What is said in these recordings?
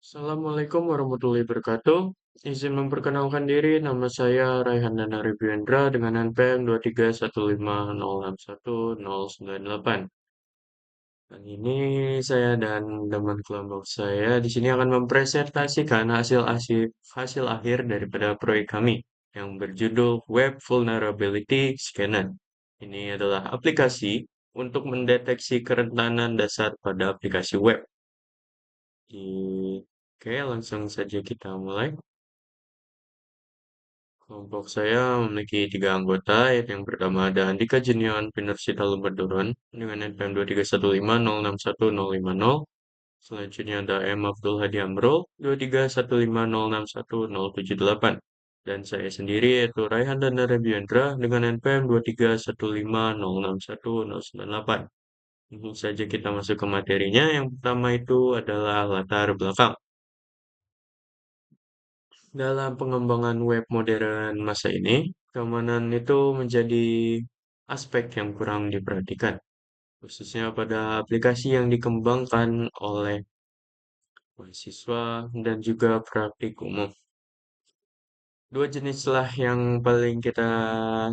Assalamualaikum warahmatullahi wabarakatuh. Izin memperkenalkan diri, nama saya Raihan Dana Ribuendra dengan NPM 23150610988. Dan ini saya dan teman kelompok saya di sini akan mempresentasikan hasil akhir daripada proyek kami yang berjudul Web Vulnerability Scanner. Ini adalah aplikasi untuk mendeteksi kerentanan dasar pada aplikasi web. Oke, langsung saja kita mulai. Kelompok saya memiliki tiga anggota, yaitu yang pertama ada Andika Junior Pinursita Lumberduran dengan NPM 231506150. Selanjutnya ada M. Abdul Hadi Amrul 23150610078. Dan saya sendiri yaitu Raihan Dana Rebiandra dengan NPM 23150610098. Langsung saja kita masuk ke materinya. Yang pertama itu adalah latar belakang. Dalam pengembangan web modern masa ini, keamanan itu menjadi aspek yang kurang diperhatikan, khususnya pada aplikasi yang dikembangkan oleh mahasiswa dan juga praktik umum. Dua jenis lah yang paling kita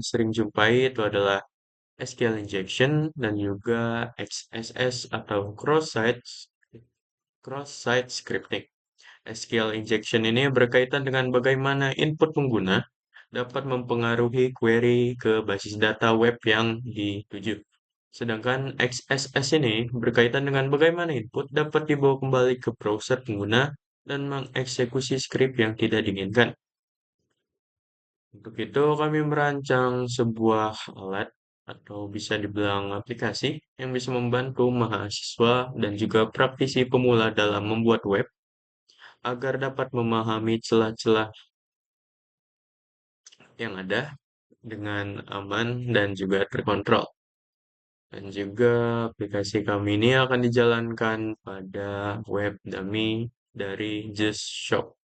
sering jumpai itu adalah SQL injection dan juga XSS atau cross-site scripting. SQL injection ini berkaitan dengan bagaimana input pengguna dapat mempengaruhi query ke basis data web yang dituju. Sedangkan XSS ini berkaitan dengan bagaimana input dapat dibawa kembali ke browser pengguna dan mengeksekusi script yang tidak diinginkan. Untuk itu, kami merancang sebuah alat atau bisa dibilang aplikasi yang bisa membantu mahasiswa dan juga praktisi pemula dalam membuat web agar dapat memahami celah-celah yang ada dengan aman dan juga terkontrol. Dan juga aplikasi kami ini akan dijalankan pada web dummy dari Just Shop.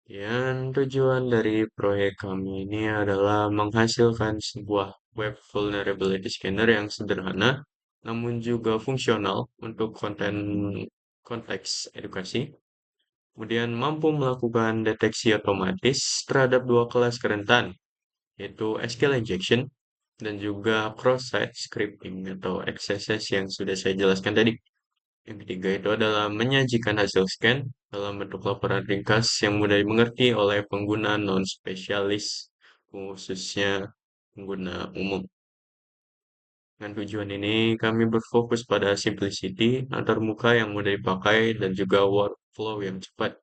Dan tujuan dari proyek kami ini adalah menghasilkan sebuah web vulnerability scanner yang sederhana, namun juga fungsional untuk konteks edukasi. Kemudian mampu melakukan deteksi otomatis terhadap dua kelas kerentan, yaitu SQL injection dan juga cross-site scripting atau XSS yang sudah saya jelaskan tadi. Yang ketiga itu adalah menyajikan hasil scan dalam bentuk laporan ringkas yang mudah dimengerti oleh pengguna non-spesialis, khususnya pengguna umum. Dengan tujuan ini, kami berfokus pada simplicity, antarmuka yang mudah dipakai, dan juga workflow yang cepat.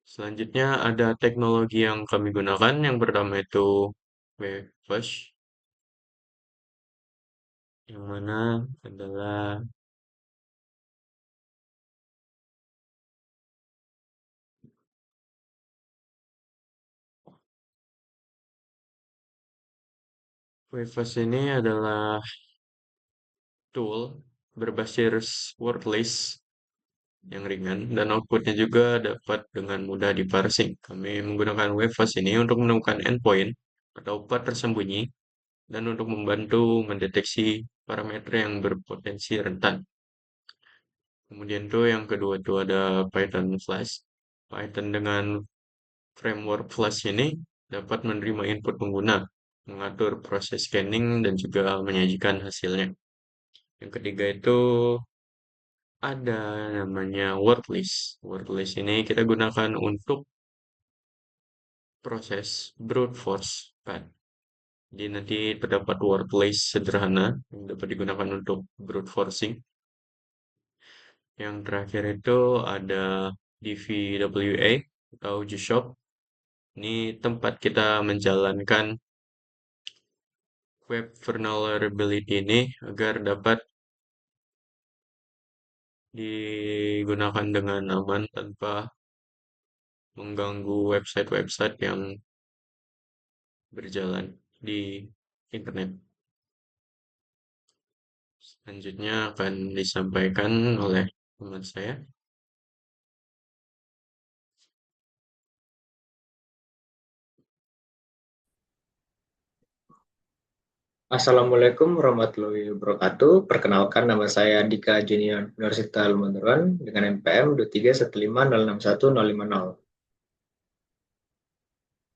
Selanjutnya ada teknologi yang kami gunakan. Yang pertama itu Webflash, yang mana adalah Webflash ini adalah tool berbasis word list yang ringan dan outputnya juga dapat dengan mudah diparsing. Kami menggunakan Webflash ini untuk menemukan endpoint atau path tersembunyi dan untuk membantu mendeteksi parameter yang berpotensi rentan. Kemudian tuh yang kedua itu ada Python Flash. Python dengan framework Flash ini dapat menerima input pengguna, mengatur proses scanning dan juga menyajikan hasilnya. Yang ketiga itu ada namanya wordlist. Wordlist ini kita gunakan untuk proses brute force path. Jadi nanti terdapat wordlist sederhana yang dapat digunakan untuk brute forcing. Yang terakhir itu ada DVWA atau Gshop. Ini tempat kita menjalankan web vulnerability ini agar dapat digunakan dengan aman tanpa mengganggu website-website yang berjalan di internet. Selanjutnya akan disampaikan oleh teman saya. Assalamualaikum warahmatullahi wabarakatuh. Perkenalkan nama saya Dika Junior Universitas Ilmuwan dengan NPM 2315061050.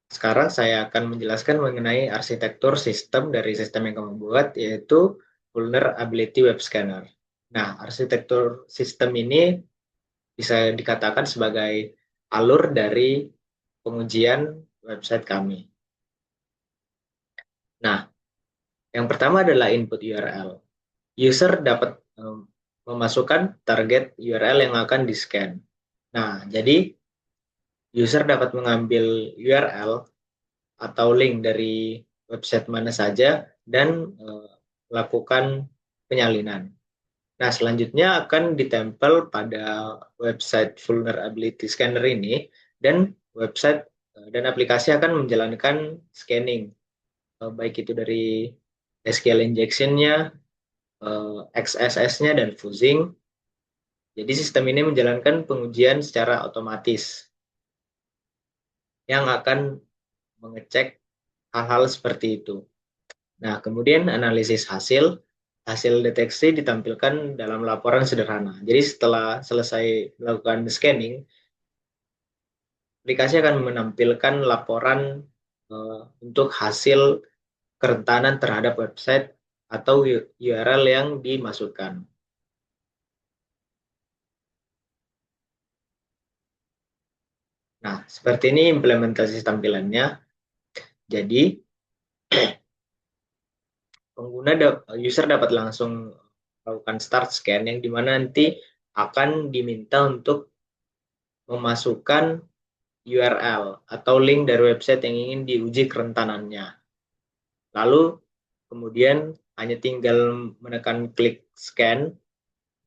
Sekarang saya akan menjelaskan mengenai arsitektur sistem dari sistem yang kamu buat, yaitu Vulnerability Web Scanner. Nah, arsitektur sistem ini bisa dikatakan sebagai alur dari pengujian website kami. Nah, yang pertama adalah input URL. User dapat memasukkan target URL yang akan di-scan. Nah, jadi user dapat mengambil URL atau link dari website mana saja dan melakukan penyalinan. Nah, selanjutnya akan ditempel pada website vulnerability scanner ini dan website dan aplikasi akan menjalankan scanning, baik itu dari SQL injection-nya, XSS-nya, dan fuzzing. Jadi sistem ini menjalankan pengujian secara otomatis yang akan mengecek hal-hal seperti itu. Nah, kemudian analisis hasil deteksi ditampilkan dalam laporan sederhana. Jadi setelah selesai melakukan scanning, aplikasi akan menampilkan laporan untuk hasil kerentanan terhadap website atau URL yang dimasukkan. Nah, seperti ini implementasi tampilannya. Jadi, user dapat langsung melakukan start scan yang dimana nanti akan diminta untuk memasukkan URL atau link dari website yang ingin diuji kerentanannya. Lalu kemudian hanya tinggal menekan klik scan,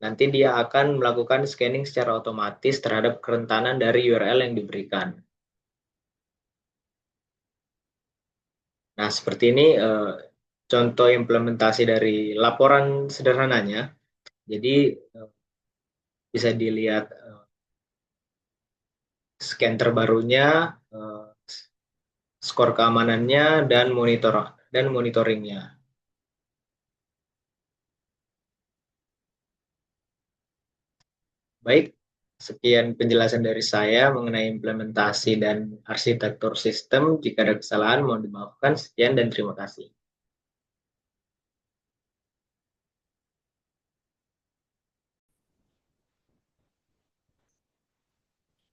nanti dia akan melakukan scanning secara otomatis terhadap kerentanan dari URL yang diberikan. Nah, seperti ini contoh implementasi dari laporan sederhananya. Jadi bisa dilihat scan terbarunya, skor keamanannya, dan monitoringnya. Baik, sekian penjelasan dari saya mengenai implementasi dan arsitektur sistem. Jika ada kesalahan, mohon dimaafkan. Sekian dan terima kasih.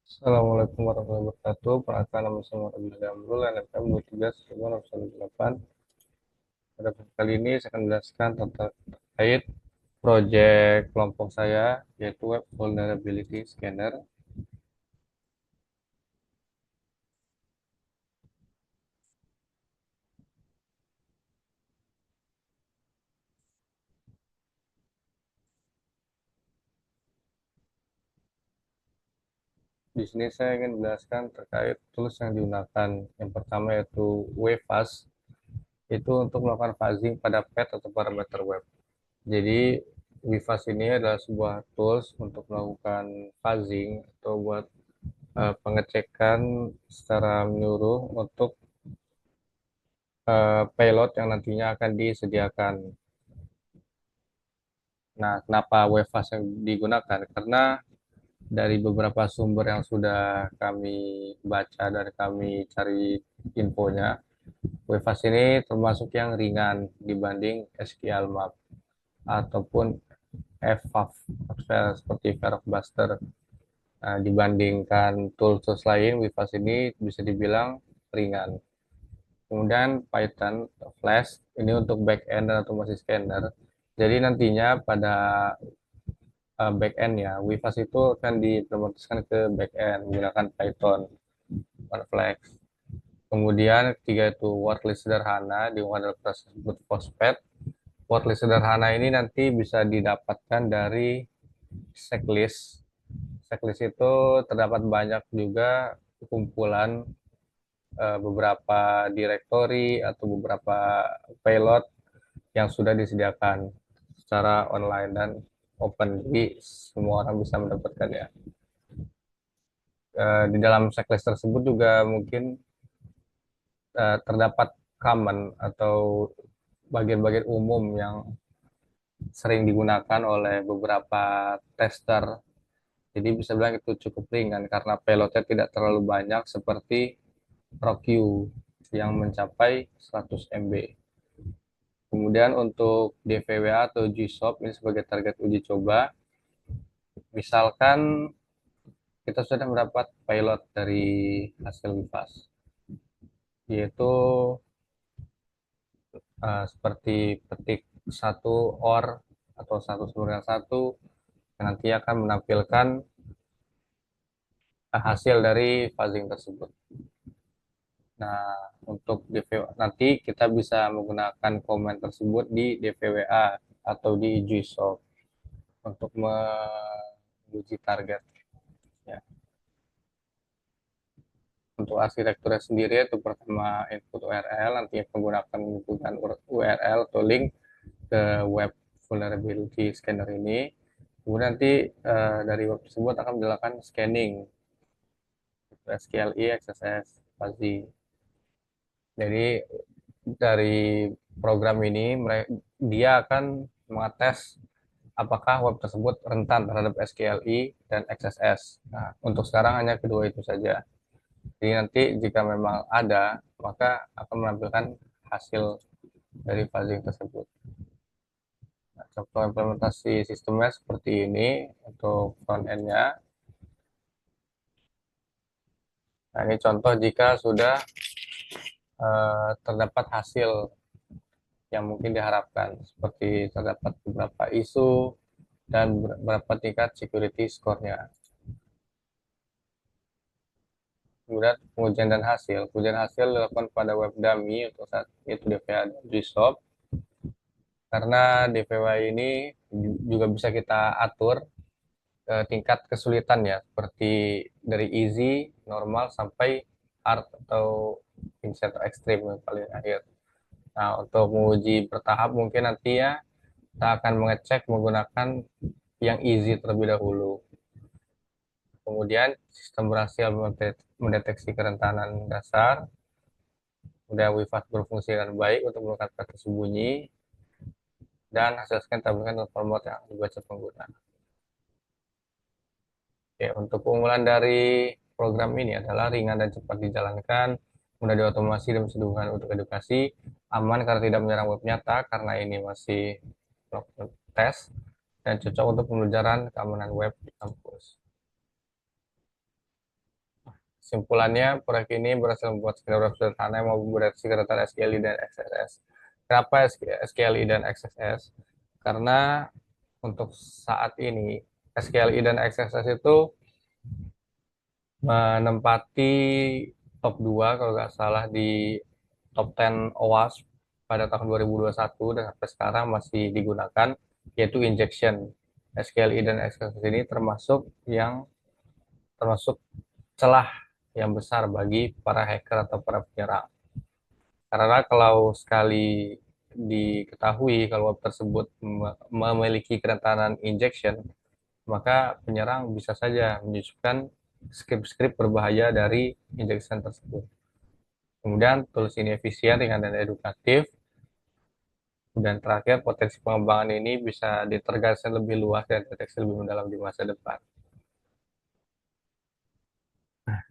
Assalamualaikum warahmatullahi wabarakatuh. Perkenalkan nama saya Muhammad Abdullah Amrul, NPM 23 Pada kali ini saya akan menjelaskan tentang terkait proyek kelompok saya, yaitu Web Vulnerability Scanner. Di sini saya ingin menjelaskan terkait tools yang digunakan. Yang pertama yaitu WFAS, itu untuk melakukan fuzzing pada pet atau parameter web. Jadi WFAS ini adalah sebuah tools untuk melakukan fuzzing atau buat pengecekan secara menyeluruh untuk payload yang nantinya akan disediakan. Nah, kenapa WFAS yang digunakan? Karena dari beberapa sumber yang sudah kami baca dan kami cari infonya, WFAS ini termasuk yang ringan dibanding SQL Map ataupun FFAF seperti Verbuster. Nah, dibandingkan tools-tools lain, WFAS ini bisa dibilang ringan. Kemudian Python, Flash, ini untuk backend dan otomasi scanner. Jadi nantinya pada backend ya, WFAS itu akan diimplementasikan ke backend menggunakan Python, bukan Flash. Kemudian ketiga itu wordlist sederhana di adalah proses boot postpad. Wordlist sederhana ini nanti bisa didapatkan dari checklist. Checklist itu terdapat banyak juga kumpulan beberapa directory atau beberapa payload yang sudah disediakan secara online dan open, jadi semua orang bisa mendapatkannya. Di dalam checklist tersebut juga mungkin terdapat common atau bagian-bagian umum yang sering digunakan oleh beberapa tester. Jadi bisa bilang itu cukup ringan karena payloadnya tidak terlalu banyak seperti ROCU yang mencapai 100 MB. Kemudian untuk DVWA atau GSOP ini sebagai target uji coba, misalkan kita sudah mendapat payload dari hasil WIFAS, yaitu seperti petik satu OR atau satu sumber satu yang nanti akan menampilkan hasil dari fuzzing tersebut. Nah, untuk DVWA nanti kita bisa menggunakan komen tersebut di DVWA atau di GSOP untuk menguji target. Ya. Untuk arsitekturnya sendiri itu pertama input URL, nanti menggunakan URL atau link ke web vulnerability scanner ini. Kemudian nanti dari web tersebut akan dilakukan scanning SQLi, XSS, fuzzy. Jadi dari program ini dia akan mengetes apakah web tersebut rentan terhadap SQLi dan XSS. Nah, untuk sekarang hanya kedua itu saja. Jadi nanti jika memang ada, maka akan menampilkan hasil dari fuzzing tersebut. Nah, contoh implementasi sistemnya seperti ini untuk front end-nya. Nah, ini contoh jika sudah terdapat hasil yang mungkin diharapkan, seperti terdapat beberapa isu dan berapa tingkat security score-nya. Kemudian pengujian dan hasil. Pengujian hasil dilakukan pada web dummy untuk saat itu DVA dan GSOP. Karena DVA ini juga bisa kita atur tingkat kesulitan ya, seperti dari easy, normal sampai hard atau tingkat ekstrim yang paling akhir. Nah, untuk menguji bertahap mungkin nanti ya kita akan mengecek menggunakan yang easy terlebih dahulu. Kemudian sistem berhasil mendeteksi kerentanan dasar. Kemudian WIFAS berfungsi dengan baik untuk melakukan kata sembunyi dan hasil scan tampilkan dalam format yang dibaca pengguna. Oke, untuk keunggulan dari program ini adalah ringan dan cepat dijalankan, mudah diotomasi dan bisa digunakan untuk edukasi, aman karena tidak menyerang web nyata karena ini masih tes, dan cocok untuk pembelajaran keamanan web di kampus. Kesimpulannya, proyek ini berhasil membuat scanner web sederhana yang mampu mendeteksi kerentanan SQLi dan XSS. Kenapa SQLi dan XSS? Karena untuk saat ini SQLi dan XSS itu menempati top 2 kalau nggak salah di top 10 OWASP pada tahun 2021 dan sampai sekarang masih digunakan, yaitu injection. SQLi dan XSS ini termasuk celah yang besar bagi para hacker atau para penyerang. Karena kalau sekali diketahui kalau web tersebut memiliki kerentanan injection, maka penyerang bisa saja menyusupkan skrip-skrip berbahaya dari injection tersebut. Kemudian tools ini efisien, ringan, dan edukatif. Dan terakhir, potensi pengembangan ini bisa ditergaskan lebih luas dan deteksi lebih mendalam di masa depan.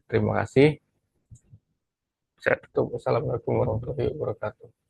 Terima kasih. Saya tutup. Wassalamualaikum warahmatullahi wabarakatuh.